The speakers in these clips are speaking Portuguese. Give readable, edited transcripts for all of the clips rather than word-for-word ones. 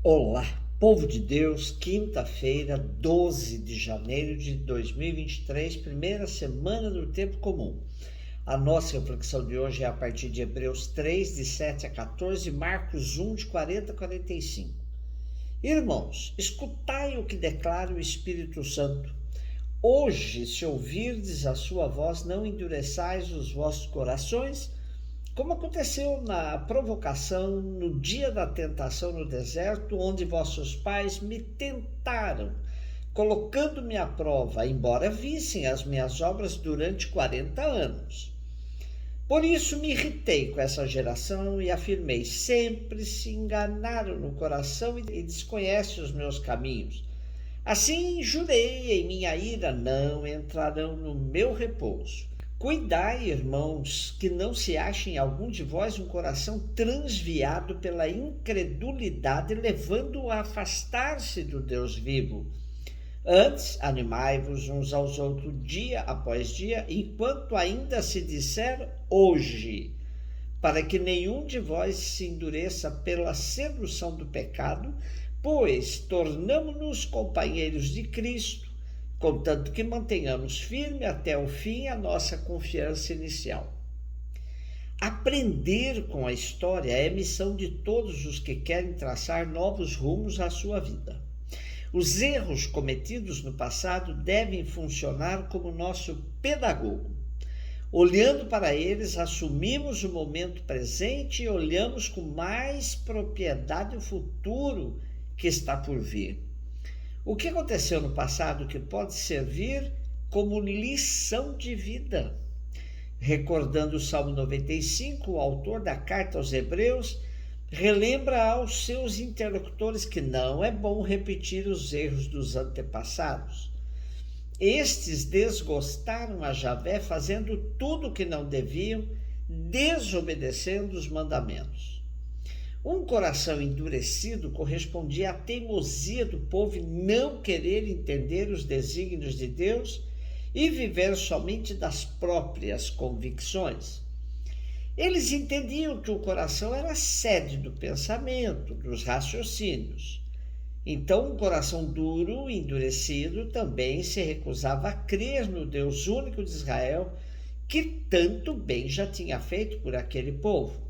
Olá, povo de Deus, quinta-feira, 12 de janeiro de 2023, primeira semana do tempo comum. A nossa reflexão de hoje é a partir de Hebreus 3, de 7 a 14, Marcos 1, de 40 a 45. Irmãos, escutai o que declara o Espírito Santo. Hoje, se ouvirdes a sua voz, não endureçais os vossos corações, como aconteceu na provocação no dia da tentação no deserto, onde vossos pais me tentaram, colocando-me à prova, embora vissem as minhas obras durante 40 anos. Por isso me irritei com essa geração e afirmei: sempre se enganaram no coração e desconhecem os meus caminhos. Assim jurei em minha ira: não entrarão no meu repouso. Cuidai, irmãos, que não se ache em algum de vós um coração transviado pela incredulidade, levando-o a afastar-se do Deus vivo. Antes, animai-vos uns aos outros dia após dia, enquanto ainda se disser hoje, para que nenhum de vós se endureça pela sedução do pecado, pois tornamo-nos companheiros de Cristo, contanto que mantenhamos firme até o fim a nossa confiança inicial. Aprender com a história é missão de todos os que querem traçar novos rumos à sua vida. Os erros cometidos no passado devem funcionar como nosso pedagogo. Olhando para eles, assumimos o momento presente e olhamos com mais propriedade o futuro que está por vir. O que aconteceu no passado que pode servir como lição de vida? Recordando o Salmo 95, o autor da carta aos Hebreus relembra aos seus interlocutores que não é bom repetir os erros dos antepassados. Estes desgostaram a Javé fazendo tudo o que não deviam, desobedecendo os mandamentos. Um coração endurecido correspondia à teimosia do povo em não querer entender os desígnios de Deus e viver somente das próprias convicções. Eles entendiam que o coração era a sede do pensamento, dos raciocínios. Então, um coração duro e endurecido também se recusava a crer no Deus único de Israel, que tanto bem já tinha feito por aquele povo.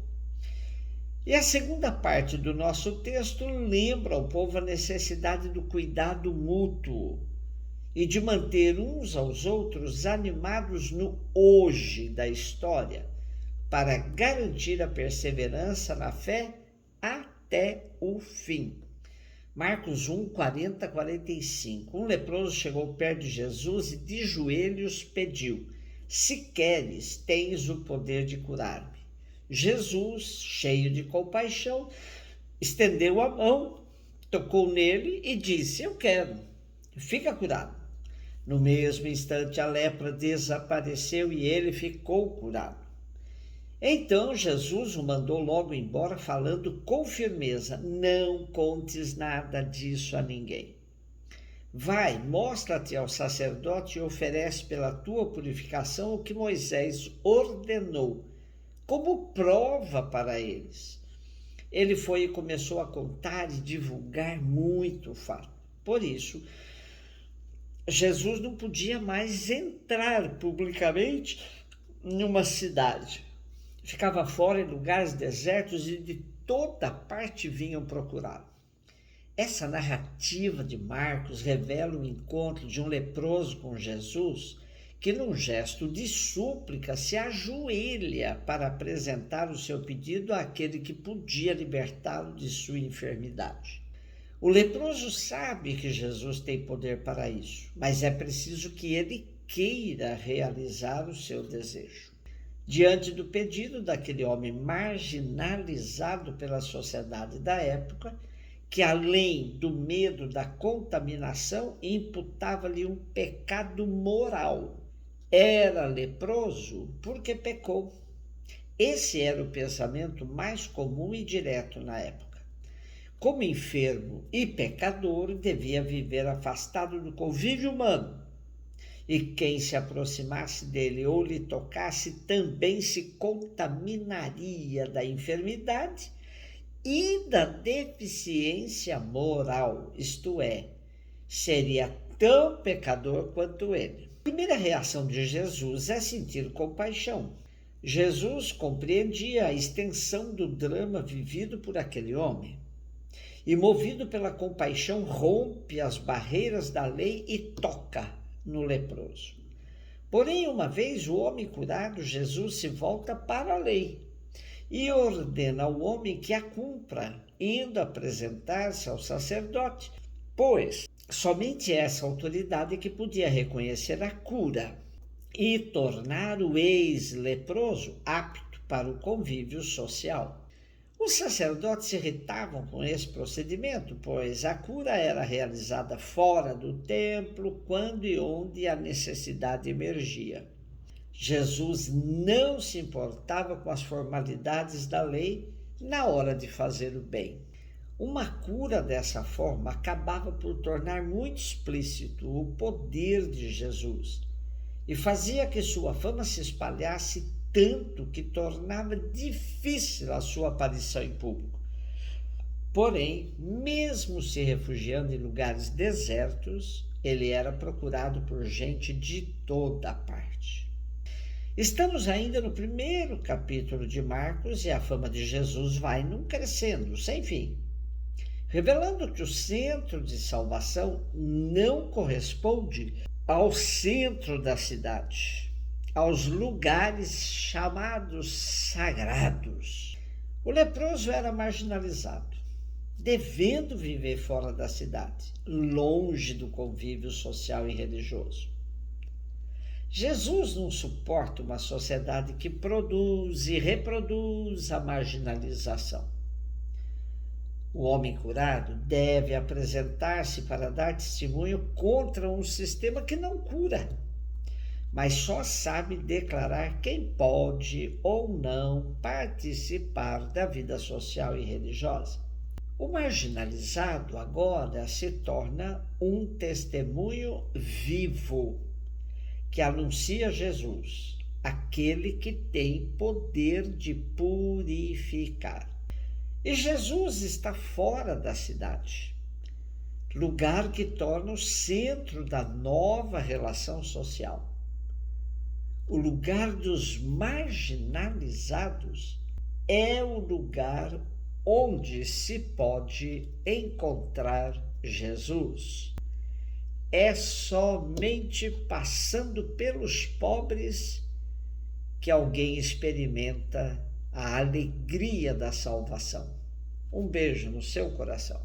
E a segunda parte do nosso texto lembra ao povo a necessidade do cuidado mútuo e de manter uns aos outros animados no hoje da história, para garantir a perseverança na fé até o fim. Marcos 1, 40 a 45. Um leproso chegou perto de Jesus e de joelhos pediu: se queres, tens o poder de curar-me. Jesus, cheio de compaixão, estendeu a mão, tocou nele e disse: eu quero, fica curado. No mesmo instante a lepra desapareceu e ele ficou curado. Então Jesus o mandou logo embora, falando com firmeza: não contes nada disso a ninguém. Vai, mostra-te ao sacerdote e oferece pela tua purificação o que Moisés ordenou, como prova para eles. Ele foi e começou a contar e divulgar muito o fato. Por isso, Jesus não podia mais entrar publicamente numa cidade. Ficava fora em lugares desertos e de toda parte vinham procurá-lo. Essa narrativa de Marcos revela o encontro de um leproso com Jesus, que num gesto de súplica se ajoelha para apresentar o seu pedido àquele que podia libertá-lo de sua enfermidade. O leproso sabe que Jesus tem poder para isso, mas é preciso que ele queira realizar o seu desejo. Diante do pedido daquele homem marginalizado pela sociedade da época, que além do medo da contaminação, imputava-lhe um pecado moral. Era leproso porque pecou. Esse era o pensamento mais comum e direto na época. Como enfermo e pecador, devia viver afastado do convívio humano. E quem se aproximasse dele ou lhe tocasse também se contaminaria da enfermidade e da deficiência moral, isto é, seria tão pecador quanto ele. A primeira reação de Jesus é sentir compaixão. Jesus compreendia a extensão do drama vivido por aquele homem e, movido pela compaixão, rompe as barreiras da lei e toca no leproso. Porém, uma vez o homem curado, Jesus se volta para a lei e ordena ao homem que a cumpra, indo apresentar-se ao sacerdote, pois somente essa autoridade que podia reconhecer a cura e tornar o ex-leproso apto para o convívio social. Os sacerdotes se irritavam com esse procedimento, pois a cura era realizada fora do templo, quando e onde a necessidade emergia. Jesus não se importava com as formalidades da lei na hora de fazer o bem. Uma cura dessa forma acabava por tornar muito explícito o poder de Jesus e fazia que sua fama se espalhasse tanto que tornava difícil a sua aparição em público. Porém, mesmo se refugiando em lugares desertos, ele era procurado por gente de toda parte. Estamos ainda no primeiro capítulo de Marcos e a fama de Jesus vai num crescendo, sem fim, revelando que o centro de salvação não corresponde ao centro da cidade, aos lugares chamados sagrados. O leproso era marginalizado, devendo viver fora da cidade, longe do convívio social e religioso. Jesus não suporta uma sociedade que produz e reproduz a marginalização. O homem curado deve apresentar-se para dar testemunho contra um sistema que não cura, mas só sabe declarar quem pode ou não participar da vida social e religiosa. O marginalizado agora se torna um testemunho vivo que anuncia Jesus, aquele que tem poder de purificar. E Jesus está fora da cidade, lugar que torna o centro da nova relação social. O lugar dos marginalizados é o lugar onde se pode encontrar Jesus. É somente passando pelos pobres que alguém experimenta a alegria da salvação. Um beijo no seu coração.